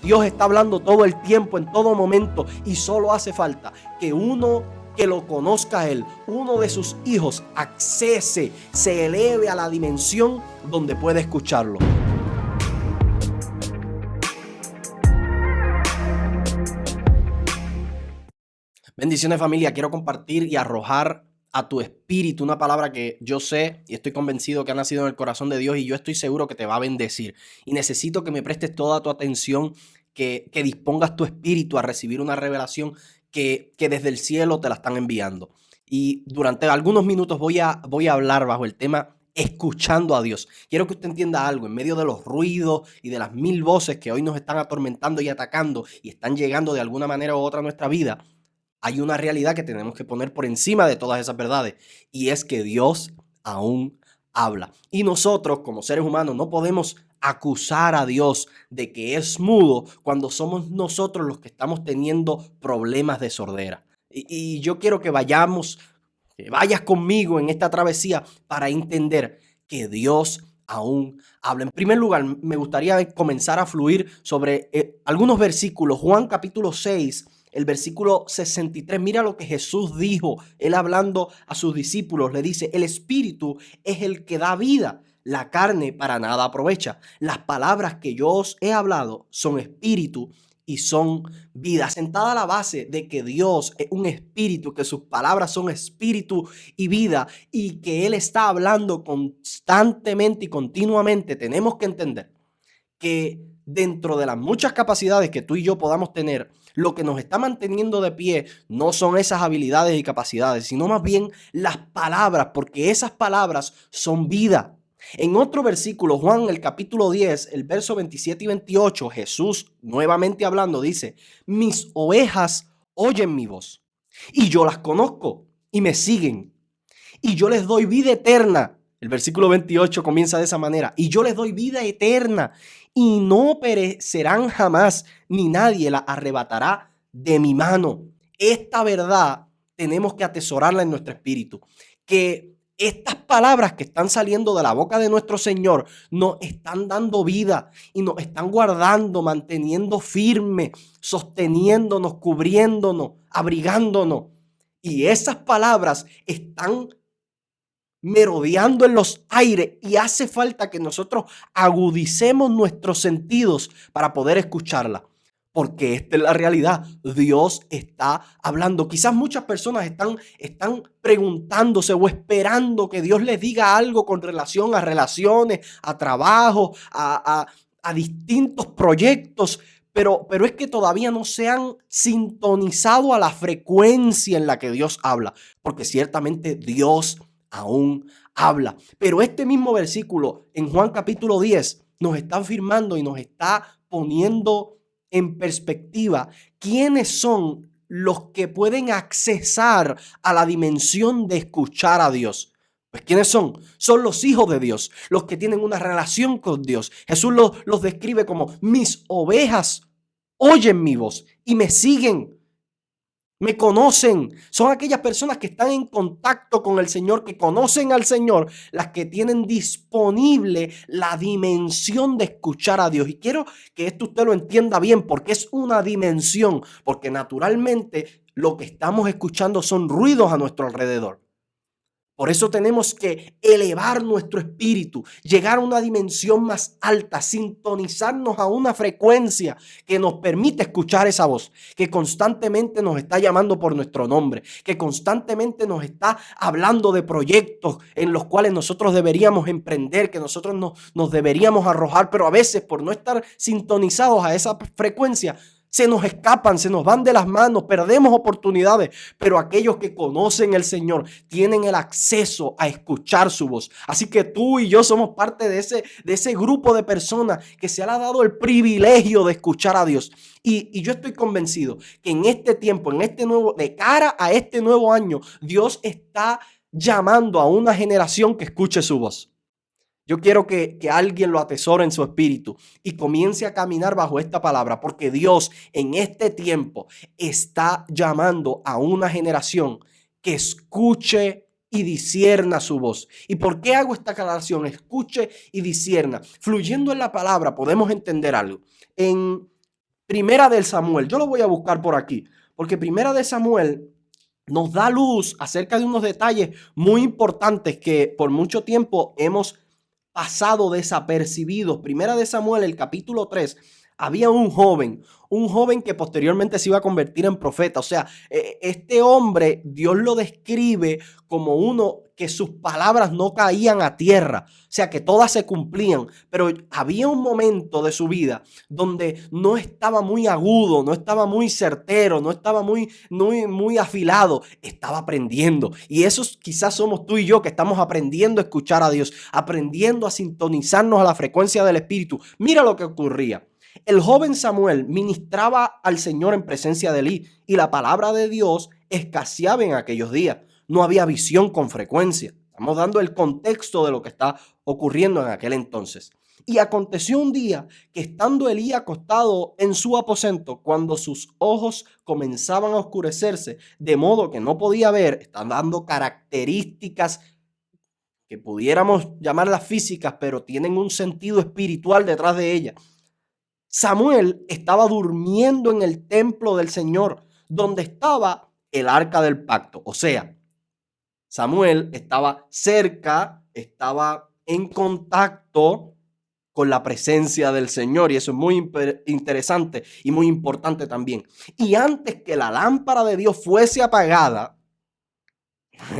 Dios está hablando todo el tiempo, en todo momento, y solo hace falta que uno que lo conozca a Él, uno de sus hijos, accese, se eleve a la dimensión donde puede escucharlo. Bendiciones, familia. Quiero compartir y arrojar a tu espíritu una palabra que yo sé y estoy convencido que ha nacido en el corazón de Dios, y yo estoy seguro que te va a bendecir. Y necesito que me prestes toda tu atención, que dispongas tu espíritu a recibir una revelación que desde el cielo te la están enviando. Y durante algunos minutos voy a hablar bajo el tema escuchando a Dios. Quiero que usted entienda algo: en medio de los ruidos y de las mil voces que hoy nos están atormentando y atacando y están llegando de alguna manera u otra a nuestra vida, hay una realidad que tenemos que poner por encima de todas esas verdades, y es que Dios aún habla. Y nosotros, como seres humanos, no podemos acusar a Dios de que es mudo cuando somos nosotros los que estamos teniendo problemas de sordera. Y yo quiero que vayas conmigo en esta travesía para entender que Dios aún habla. En primer lugar, me gustaría comenzar a fluir sobre algunos versículos. Juan capítulo 6, el versículo 63. Mira lo que Jesús dijo. Él, hablando a sus discípulos, le dice: el espíritu es el que da vida, la carne para nada aprovecha. Las palabras que yo os he hablado son espíritu y son vida. Sentada a la base de que Dios es un espíritu, que sus palabras son espíritu y vida, y que Él está hablando constantemente y continuamente, tenemos que entender que dentro de las muchas capacidades que tú y yo podamos tener, lo que nos está manteniendo de pie no son esas habilidades y capacidades, sino más bien las palabras, porque esas palabras son vida. En otro versículo, Juan, el capítulo 10, el verso 27 y 28, Jesús nuevamente hablando dice: mis ovejas oyen mi voz y yo las conozco y me siguen, y yo les doy vida eterna. El versículo 28 comienza de esa manera: y yo les doy vida eterna y no perecerán jamás, ni nadie la arrebatará de mi mano. Esta verdad tenemos que atesorarla en nuestro espíritu, que estas palabras que están saliendo de la boca de nuestro Señor nos están dando vida y nos están guardando, manteniendo firme, sosteniéndonos, cubriéndonos, abrigándonos. Y esas palabras están merodeando en los aires, y hace falta que nosotros agudicemos nuestros sentidos para poder escucharla, porque esta es la realidad. Dios está hablando. Quizás muchas personas están preguntándose o esperando que Dios les diga algo con relación a relaciones, a trabajo, a distintos proyectos, pero es que todavía no se han sintonizado a la frecuencia en la que Dios habla, porque ciertamente Dios aún habla. Pero este mismo versículo en Juan capítulo 10 nos está afirmando y nos está poniendo en perspectiva quiénes son los que pueden accesar a la dimensión de escuchar a Dios. Pues ¿quiénes son? Son los hijos de Dios, los que tienen una relación con Dios. Jesús los describe como: mis ovejas oyen mi voz y me siguen. Me conocen. Son aquellas personas que están en contacto con el Señor, que conocen al Señor, las que tienen disponible la dimensión de escuchar a Dios. Y quiero que esto usted lo entienda bien, porque es una dimensión, porque naturalmente lo que estamos escuchando son ruidos a nuestro alrededor. Por eso tenemos que elevar nuestro espíritu, llegar a una dimensión más alta, sintonizarnos a una frecuencia que nos permite escuchar esa voz, que constantemente nos está llamando por nuestro nombre, que constantemente nos está hablando de proyectos en los cuales nosotros deberíamos emprender, que nosotros nos deberíamos arrojar, pero a veces por no estar sintonizados a esa frecuencia, se nos escapan, se nos van de las manos, perdemos oportunidades. Pero aquellos que conocen al Señor tienen el acceso a escuchar su voz. Así que tú y yo somos parte de ese grupo de personas que se le ha dado el privilegio de escuchar a Dios. Y yo estoy convencido que en este tiempo, de cara a este nuevo año, Dios está llamando a una generación que escuche su voz. Yo quiero que alguien lo atesore en su espíritu y comience a caminar bajo esta palabra, porque Dios en este tiempo está llamando a una generación que escuche y discierna su voz. ¿Y por qué hago esta aclaración? Escuche y discierna. Fluyendo en la palabra podemos entender algo. En Primera de Samuel, yo lo voy a buscar por aquí, porque Primera de Samuel nos da luz acerca de unos detalles muy importantes que por mucho tiempo hemos pasado desapercibidos. Primera de Samuel, el capítulo 3, había un joven que posteriormente se iba a convertir en profeta. O sea, este hombre, Dios lo describe como uno que sus palabras no caían a tierra, o sea, que todas se cumplían, pero había un momento de su vida donde no estaba muy agudo, no estaba muy certero, no estaba muy afilado, estaba aprendiendo. Y esos quizás somos tú y yo, que estamos aprendiendo a escuchar a Dios, aprendiendo a sintonizarnos a la frecuencia del Espíritu. Mira lo que ocurría. El joven Samuel ministraba al Señor en presencia de Elí y la palabra de Dios escaseaba en aquellos días. No había visión con frecuencia. Estamos dando el contexto de lo que está ocurriendo en aquel entonces. Y aconteció un día que estando Elí acostado en su aposento, cuando sus ojos comenzaban a oscurecerse, de modo que no podía ver, están dando características que pudiéramos llamarlas físicas, pero tienen un sentido espiritual detrás de ellas. Samuel estaba durmiendo en el templo del Señor, donde estaba el arca del pacto. O sea, Samuel estaba cerca, estaba en contacto con la presencia del Señor, y eso es muy interesante y muy importante también. Y antes que la lámpara de Dios fuese apagada,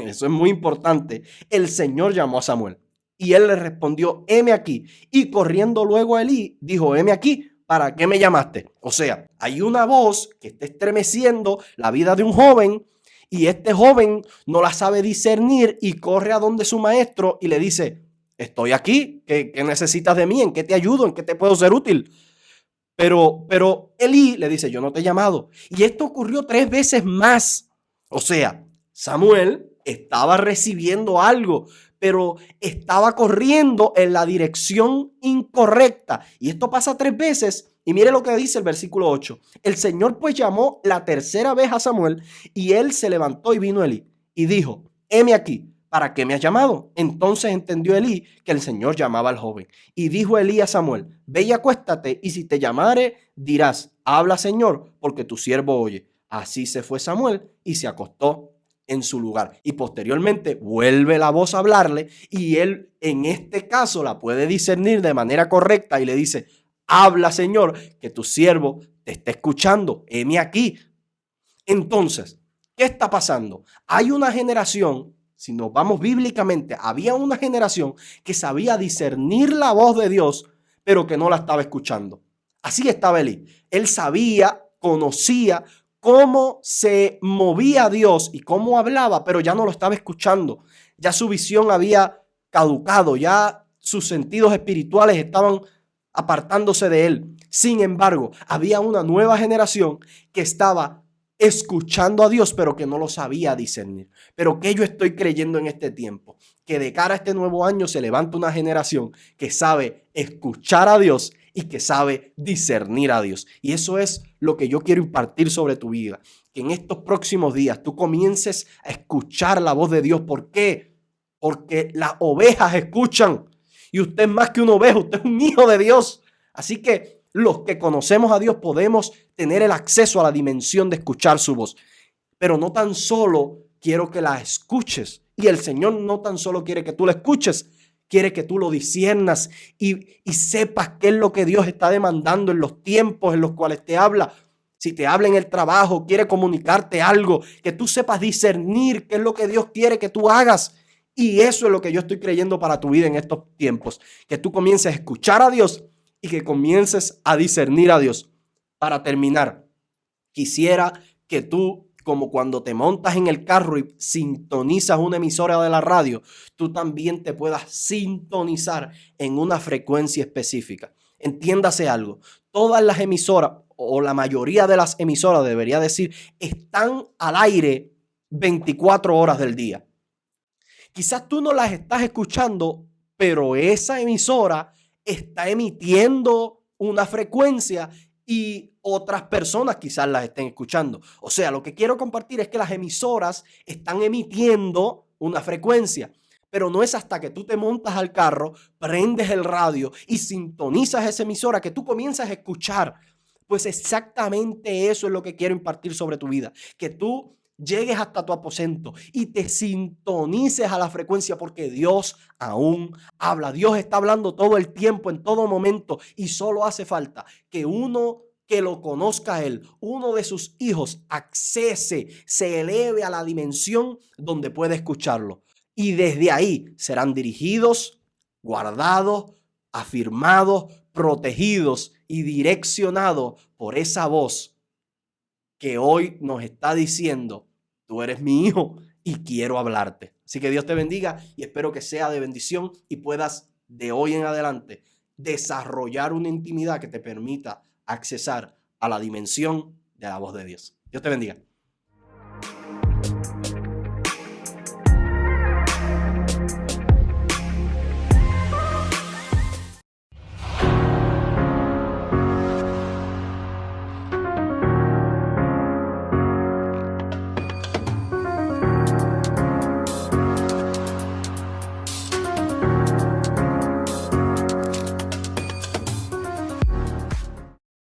eso es muy importante, el Señor llamó a Samuel y él le respondió: heme aquí. Y corriendo luego a Elí, dijo: heme aquí, ¿para qué me llamaste? O sea, hay una voz que está estremeciendo la vida de un joven, y este joven no la sabe discernir y corre a donde su maestro y le dice: estoy aquí, ¿qué necesitas de mí? ¿En qué te ayudo? ¿En qué te puedo ser útil? Pero Elí le dice: yo no te he llamado. Y esto ocurrió 3 veces más. O sea, Samuel estaba recibiendo algo, pero estaba corriendo en la dirección incorrecta. Y esto pasa 3 veces. Y mire lo que dice el versículo 8. El Señor pues llamó la tercera vez a Samuel, y él se levantó y vino a Elí y dijo: heme aquí, ¿para qué me has llamado? Entonces entendió Elí que el Señor llamaba al joven. Y dijo Elí a Samuel: ve y acuéstate, y si te llamare, dirás: habla, Señor, porque tu siervo oye. Así se fue Samuel y se acostó en su lugar. Y posteriormente vuelve la voz a hablarle, y él en este caso la puede discernir de manera correcta y le dice: habla, Señor, que tu siervo te está escuchando. Heme aquí. Entonces, ¿qué está pasando? Hay una generación, si nos vamos bíblicamente, había una generación que sabía discernir la voz de Dios, pero que no la estaba escuchando. Así estaba Elí. Él sabía, conocía cómo se movía Dios y cómo hablaba, pero ya no lo estaba escuchando. Ya su visión había caducado, ya sus sentidos espirituales estaban apartándose de él. Sin embargo, había una nueva generación que estaba escuchando a Dios, pero que no lo sabía discernir. Pero que yo estoy creyendo en este tiempo, que de cara a este nuevo año se levanta una generación que sabe escuchar a Dios y que sabe discernir a Dios. Y eso es lo que yo quiero impartir sobre tu vida, que en estos próximos días tú comiences a escuchar la voz de Dios. ¿Por qué? Porque las ovejas escuchan, y usted es más que una oveja, usted es un hijo de Dios. Así que los que conocemos a Dios podemos tener el acceso a la dimensión de escuchar su voz. Pero no tan solo quiero que la escuches, y el Señor no tan solo quiere que tú la escuches, quiere que tú lo disiernas y sepas qué es lo que Dios está demandando en los tiempos en los cuales te habla. Si te habla en el trabajo, quiere comunicarte algo, que tú sepas discernir qué es lo que Dios quiere que tú hagas. Y eso es lo que yo estoy creyendo para tu vida en estos tiempos, que tú comiences a escuchar a Dios y que comiences a discernir a Dios. Para terminar, quisiera que tú, como cuando te montas en el carro y sintonizas una emisora de la radio, tú también te puedas sintonizar en una frecuencia específica. Entiéndase algo: todas las emisoras, o la mayoría de las emisoras, debería decir, están al aire 24 horas del día. Quizás tú no las estás escuchando, pero esa emisora está emitiendo una frecuencia y otras personas quizás las estén escuchando. O sea, lo que quiero compartir es que las emisoras están emitiendo una frecuencia, pero no es hasta que tú te montas al carro, prendes el radio y sintonizas esa emisora que tú comienzas a escuchar. Pues exactamente eso es lo que quiero impartir sobre tu vida. Que tú llegues hasta tu aposento y te sintonices a la frecuencia porque Dios aún habla. Dios está hablando todo el tiempo, en todo momento, y solo hace falta que uno que lo conozca a Él, uno de sus hijos, accese, se eleve a la dimensión donde puede escucharlo. Y desde ahí serán dirigidos, guardados, afirmados, protegidos y direccionados por esa voz que hoy nos está diciendo: tú eres mi hijo y quiero hablarte. Así que Dios te bendiga y espero que sea de bendición y puedas de hoy en adelante desarrollar una intimidad que te permita accesar a la dimensión de la voz de Dios. Dios te bendiga.